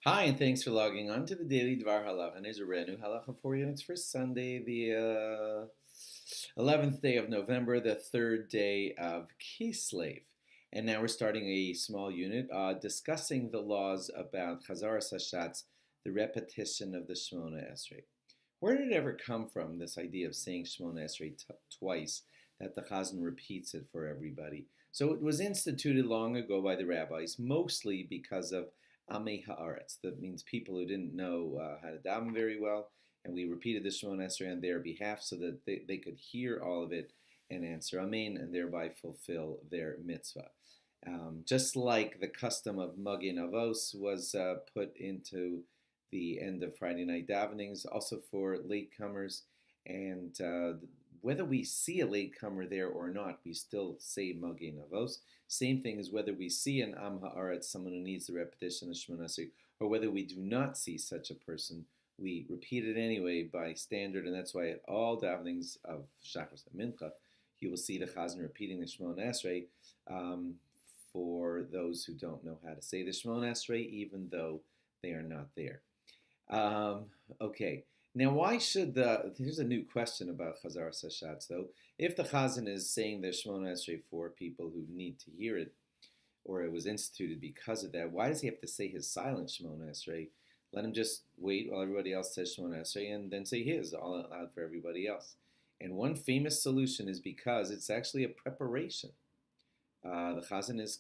Hi, and thanks for logging on to the Daily DVAR Halacha. And there's a brand new halacha for you, and it's for Sunday, the 11th day of November, the third day of Kislev. And now we're starting a small unit discussing the laws about Chazaras Hashatz, the repetition of the Shmoneh Esrei. Where did it ever come from, this idea of saying Shmoneh Esrei twice, that the Chazan repeats it for everybody? So it was instituted long ago by the rabbis, mostly because of Amei Haaretz. That means people who didn't know how to daven very well, and we repeated the Shemona Esrei on their behalf so that they could hear all of it and answer Amen, and thereby fulfill their mitzvah. Just like the custom of Magin Avos was put into the end of Friday night davenings, also for latecomers, and whether we see a latecomer there or not, we still say Magin Avos. Same thing as whether we see an Am Haaretz, someone who needs the repetition of Shemona Esrei, or whether we do not see such a person, we repeat it anyway by standard, and that's why at all davenings of Shachar and Mincha, you will see the Chazan repeating the Shemona Esrei for those who don't know how to say the Shemona Esrei, even though they are not there. Um, okay. Now, why should here's a new question about Chazaras Hashatz, though. If the Chazan is saying the Shemona Esrei for people who need to hear it, or it was instituted because of that, why does he have to say his silent Shemona Esrei? Let him just wait while everybody else says Shemona Esrei and then say his, all out loud for everybody else. And one famous solution is because it's actually a preparation. The Chazan is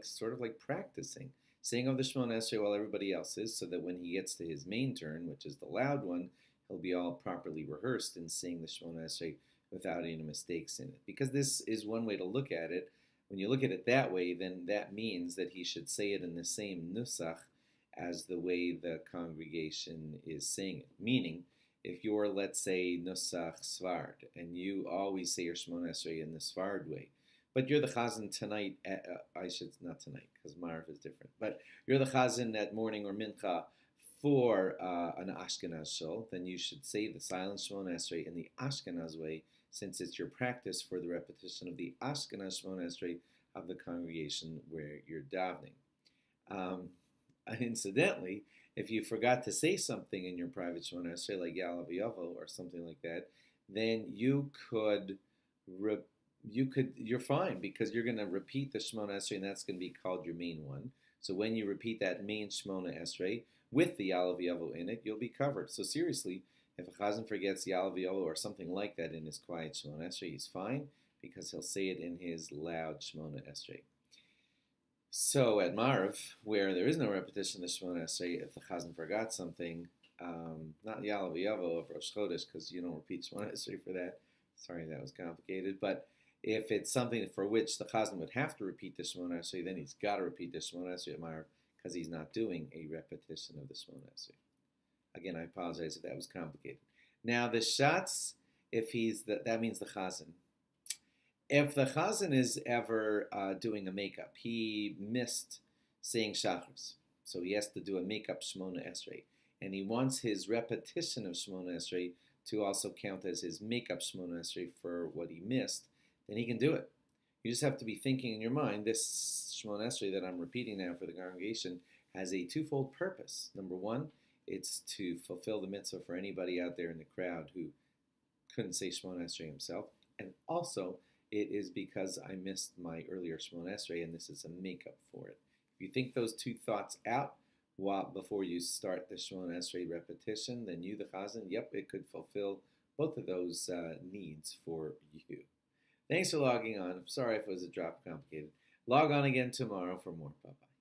sort of like practicing, saying of the Shemona Esrei while everybody else is, so that when he gets to his main turn, which is the loud one, he'll be all properly rehearsed in saying the Shemona Esrei without any mistakes in it. Because this is one way to look at it. When you look at it that way, then that means that he should say it in the same nusach as the way the congregation is saying it. Meaning, if you're, let's say, nusach svard, and you always say your Shemona Esrei in the svard way, but you're the chazan tonight. Not tonight because Marv is different. But you're the chazan at morning or mincha for an Ashkenaz shul. Then you should say the silent Shemona Esrei in the Ashkenaz way, since it's your practice for the repetition of the Ashkenaz Shemona Esrei of the congregation where you're davening. And incidentally, if you forgot to say something in your private Shemona Esrei, like Yalav Yavo or something like that, then you're fine because you're going to repeat the Shemona Esrei, and that's going to be called your main one. So when you repeat that main Shemona Esrei with the Yalav Yavo in it, you'll be covered. So seriously, if a chazan forgets Yalav Yavo or something like that in his quiet Shemona Esrei, he's fine because he'll say it in his loud Shemona Esrei. So at Marv, where there is no repetition of the Shemona Esrei, if the chazan forgot something, not Yalav Yavo of Rosh Chodesh, because you don't repeat Shemona Esrei for that. Sorry, that was complicated, but if it's something for which the chazan would have to repeat the Shemona Esrei, then he's got to repeat the Shemona Esrei at Marv because he's not doing a repetition of the Shemona Esrei. Again, I apologize if that was complicated. Now the shatz, if that means the chazan. If the chazan is ever doing a makeup, he missed saying shachris, so he has to do a makeup Shemona Esrei, and he wants his repetition of Shemona Esrei to also count as his makeup Shemona Esrei for what he missed, then he can do it. You just have to be thinking in your mind, this Shemona Esrei that I'm repeating now for the congregation has a twofold purpose. Number one, it's to fulfill the mitzvah for anybody out there in the crowd who couldn't say Shemona Esrei himself, and also it is because I missed my earlier Shemona Esrei, and this is a makeup for it. If you think those two thoughts out before you start the Shemona Esrei repetition, then you, the chazan, yep, it could fulfill both of those needs for you. Thanks for logging on. I'm sorry if it was a drop complicated. Log on again tomorrow for more. Bye-bye.